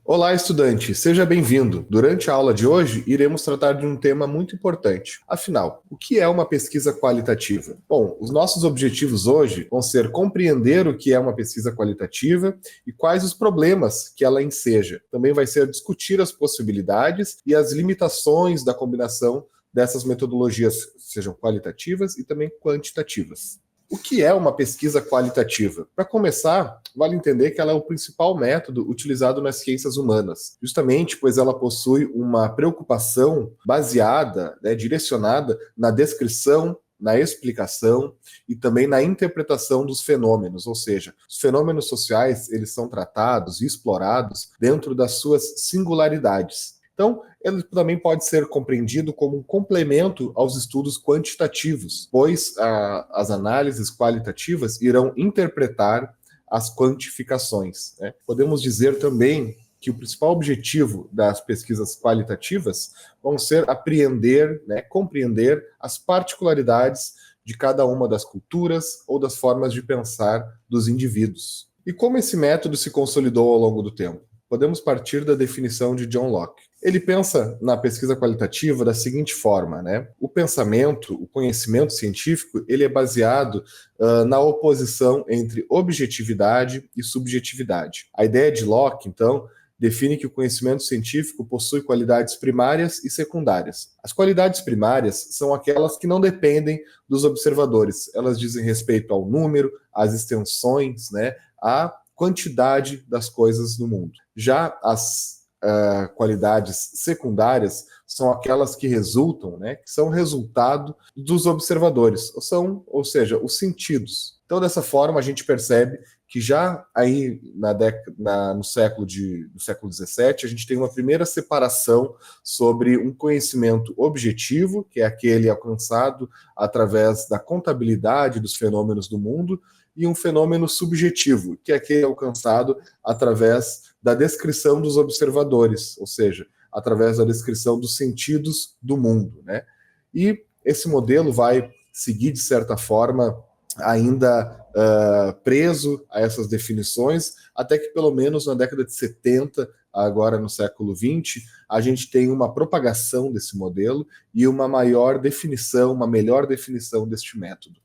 Olá, estudante, seja bem-vindo. Durante a aula de hoje, iremos tratar de um tema muito importante. Afinal, o que é uma pesquisa qualitativa? Bom, os nossos objetivos hoje vão ser compreender o que é uma pesquisa qualitativa e quais os problemas que ela enseja. Também vai ser discutir as possibilidades e as limitações da combinação dessas metodologias, sejam qualitativas e também quantitativas. O que é uma pesquisa qualitativa? Para começar, vale entender que ela é o principal método utilizado nas ciências humanas, justamente pois ela possui uma preocupação baseada, direcionada na descrição, na explicação e também na interpretação dos fenômenos, ou seja, os fenômenos sociais eles são tratados e explorados dentro das suas singularidades. Então, ele também pode ser compreendido como um complemento aos estudos quantitativos, pois as análises qualitativas irão interpretar as quantificações, né? Podemos dizer também que o principal objetivo das pesquisas qualitativas vão ser apreender, compreender as particularidades de cada uma das culturas ou das formas de pensar dos indivíduos. E como esse método se consolidou ao longo do tempo? Podemos partir da definição de John Locke. Ele pensa na pesquisa qualitativa da seguinte forma, né? O pensamento, o conhecimento científico, ele é baseado na oposição entre objetividade e subjetividade. A ideia de Locke, então, define que o conhecimento científico possui qualidades primárias e secundárias. As qualidades primárias são aquelas que não dependem dos observadores. Elas dizem respeito ao número, às extensões, né? À quantidade das coisas no mundo. Já as qualidades secundárias são aquelas que resultam, que são resultado dos observadores, ou seja, os sentidos. Então, dessa forma, a gente percebe que já aí no século XVII, a gente tem uma primeira separação sobre um conhecimento objetivo, que é aquele alcançado através da contabilidade dos fenômenos do mundo, e um fenômeno subjetivo, que é aquele alcançado através da descrição dos observadores, ou seja, através da descrição dos sentidos do mundo, né? E esse modelo vai seguir, de certa forma, ainda preso a essas definições, até que pelo menos na década de 70, agora no século XX, a gente tem uma propagação desse modelo e uma maior definição, uma melhor definição deste método.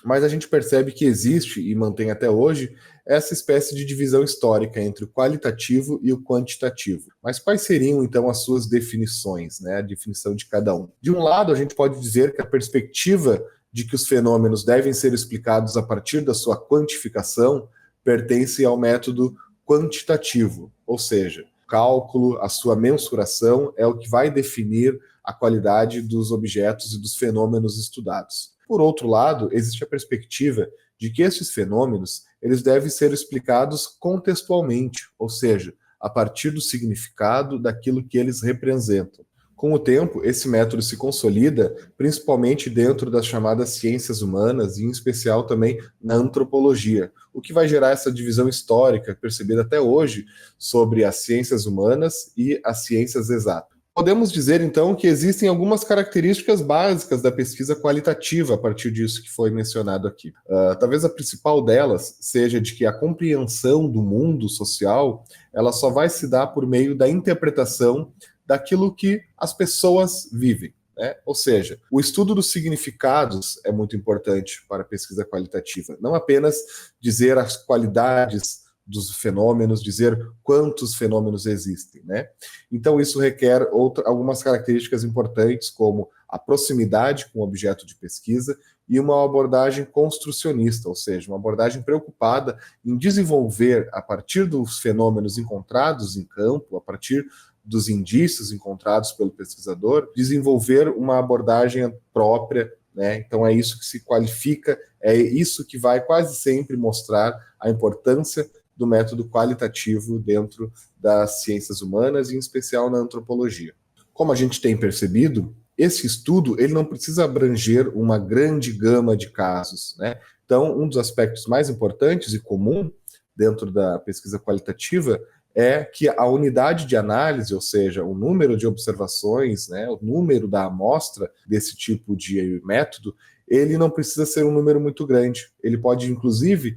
Mas a gente percebe que existe, e mantém até hoje, essa espécie de divisão histórica entre o qualitativo e o quantitativo. Mas quais seriam, então, as suas definições, né? A definição de cada um? De um lado, a gente pode dizer que a perspectiva de que os fenômenos devem ser explicados a partir da sua quantificação pertence ao método quantitativo, ou seja, o cálculo, a sua mensuração é o que vai definir a qualidade dos objetos e dos fenômenos estudados. Por outro lado, existe a perspectiva de que esses fenômenos eles devem ser explicados contextualmente, ou seja, a partir do significado daquilo que eles representam. Com o tempo, esse método se consolida principalmente dentro das chamadas ciências humanas e, em especial, também na antropologia, o que vai gerar essa divisão histórica percebida até hoje sobre as ciências humanas e as ciências exatas. Podemos dizer, então, que existem algumas características básicas da pesquisa qualitativa a partir disso que foi mencionado aqui. Talvez a principal delas seja de que a compreensão do mundo social ela só vai se dar por meio da interpretação daquilo que as pessoas vivem, né? Ou seja, o estudo dos significados é muito importante para a pesquisa qualitativa. Não apenas dizer as qualidades dos fenômenos, dizer quantos fenômenos existem, né? Então isso requer algumas características importantes, como a proximidade com o objeto de pesquisa e uma abordagem construcionista, ou seja, uma abordagem preocupada em desenvolver, a partir dos fenômenos encontrados em campo, a partir dos indícios encontrados pelo pesquisador, desenvolver uma abordagem própria, né? Então é isso que se qualifica, é isso que vai quase sempre mostrar a importância do método qualitativo dentro das ciências humanas, e em especial na antropologia. Como a gente tem percebido, esse estudo ele não precisa abranger uma grande gama de casos, né? Então, um dos aspectos mais importantes e comum dentro da pesquisa qualitativa é que a unidade de análise, ou seja, o número de observações, né, o número da amostra desse tipo de método, ele não precisa ser um número muito grande. Ele pode, inclusive,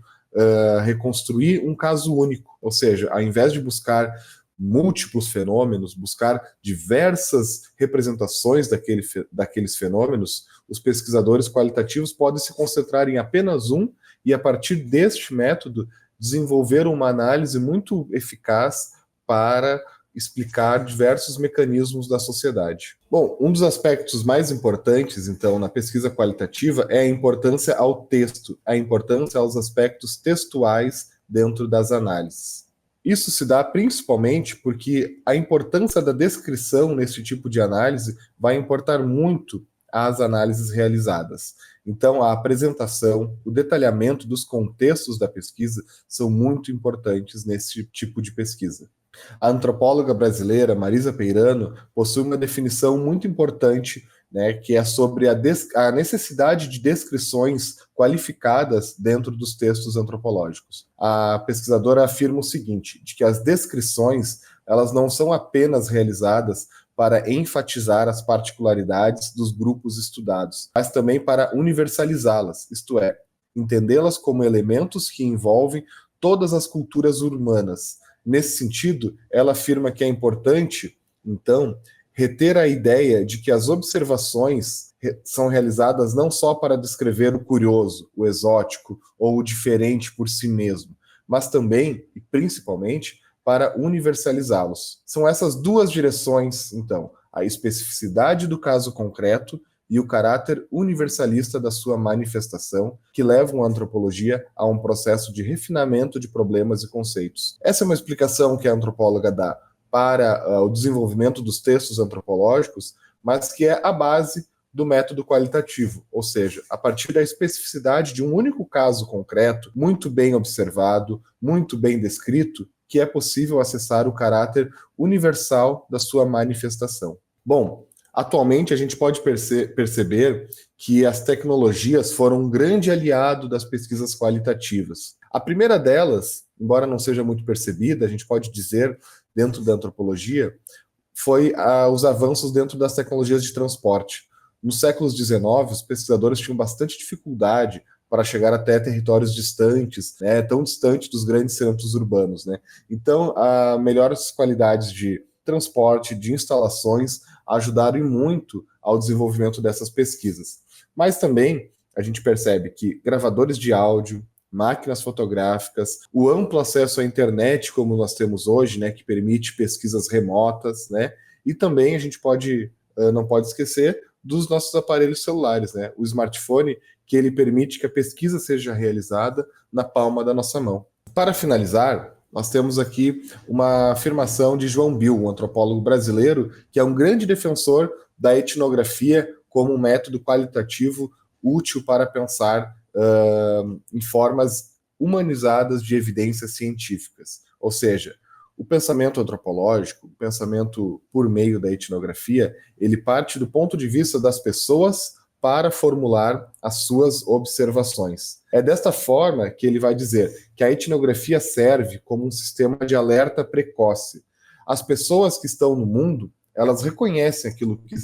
reconstruir um caso único, ou seja, ao invés de buscar múltiplos fenômenos, buscar diversas representações daqueles fenômenos, os pesquisadores qualitativos podem se concentrar em apenas um e, a partir deste método, desenvolver uma análise muito eficaz para explicar diversos mecanismos da sociedade. Bom, um dos aspectos mais importantes, então, na pesquisa qualitativa é a importância ao texto, a importância aos aspectos textuais dentro das análises. Isso se dá principalmente porque a importância da descrição nesse tipo de análise vai importar muito às análises realizadas. Então, a apresentação, o detalhamento dos contextos da pesquisa são muito importantes nesse tipo de pesquisa. A antropóloga brasileira Marisa Peirano possui uma definição muito importante, né, que é sobre a necessidade de descrições qualificadas dentro dos textos antropológicos. A pesquisadora afirma o seguinte, de que as descrições elas não são apenas realizadas para enfatizar as particularidades dos grupos estudados, mas também para universalizá-las, isto é, entendê-las como elementos que envolvem todas as culturas humanas. Nesse sentido, ela afirma que é importante, então, reter a ideia de que as observações são realizadas não só para descrever o curioso, o exótico ou o diferente por si mesmo, mas também, e principalmente, para universalizá-los. São essas duas direções, então, a especificidade do caso concreto e o caráter universalista da sua manifestação, que levam a antropologia a um processo de refinamento de problemas e conceitos. Essa é uma explicação que a antropóloga dá para o desenvolvimento dos textos antropológicos, mas que é a base do método qualitativo, ou seja, a partir da especificidade de um único caso concreto, muito bem observado, muito bem descrito, que é possível acessar o caráter universal da sua manifestação. Bom, atualmente a gente pode perceber que as tecnologias foram um grande aliado das pesquisas qualitativas. A primeira delas, embora não seja muito percebida, a gente pode dizer, dentro da antropologia, foi os avanços dentro das tecnologias de transporte. Nos séculos XIX, os pesquisadores tinham bastante dificuldade para chegar até territórios distantes, né, tão distantes dos grandes centros urbanos, né? Então, melhores qualidades de transporte, de instalações, ajudaram muito ao desenvolvimento dessas pesquisas. Mas também a gente percebe que gravadores de áudio, máquinas fotográficas, o amplo acesso à internet, como nós temos hoje, né, que permite pesquisas remotas, né, e também a gente não pode esquecer dos nossos aparelhos celulares, né, o smartphone, que ele permite que a pesquisa seja realizada na palma da nossa mão. Para finalizar, nós temos aqui uma afirmação de João Bill, um antropólogo brasileiro, que é um grande defensor da etnografia como um método qualitativo útil para pensar em formas humanizadas de evidências científicas. Ou seja, o pensamento antropológico, o pensamento por meio da etnografia, ele parte do ponto de vista das pessoas para formular as suas observações. É desta forma que ele vai dizer que a etnografia serve como um sistema de alerta precoce. As pessoas que estão no mundo, elas reconhecem aquilo que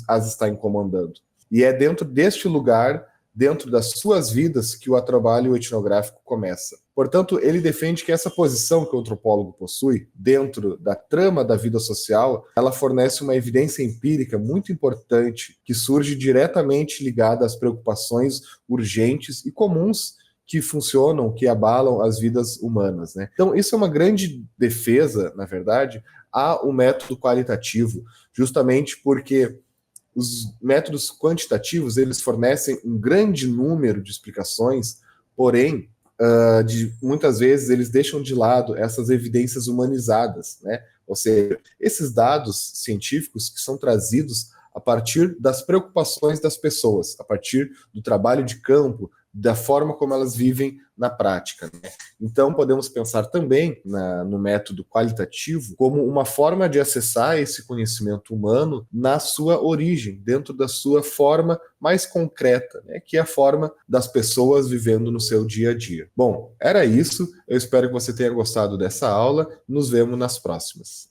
as está incomodando. E é dentro deste lugar, dentro das suas vidas, que o trabalho etnográfico começa. Portanto, ele defende que essa posição que o antropólogo possui, dentro da trama da vida social, ela fornece uma evidência empírica muito importante, que surge diretamente ligada às preocupações urgentes e comuns que funcionam, que abalam as vidas humanas, né? Então, isso é uma grande defesa, na verdade, ao método qualitativo, justamente porque os métodos quantitativos, eles fornecem um grande número de explicações, porém, muitas vezes eles deixam de lado essas evidências humanizadas, né? Ou seja, esses dados científicos que são trazidos a partir das preocupações das pessoas, a partir do trabalho de campo, da forma como elas vivem na prática, né? Então, podemos pensar também no método qualitativo como uma forma de acessar esse conhecimento humano na sua origem, dentro da sua forma mais concreta, né? Que é a forma das pessoas vivendo no seu dia a dia. Bom, era isso. Eu espero que você tenha gostado dessa aula. Nos vemos nas próximas.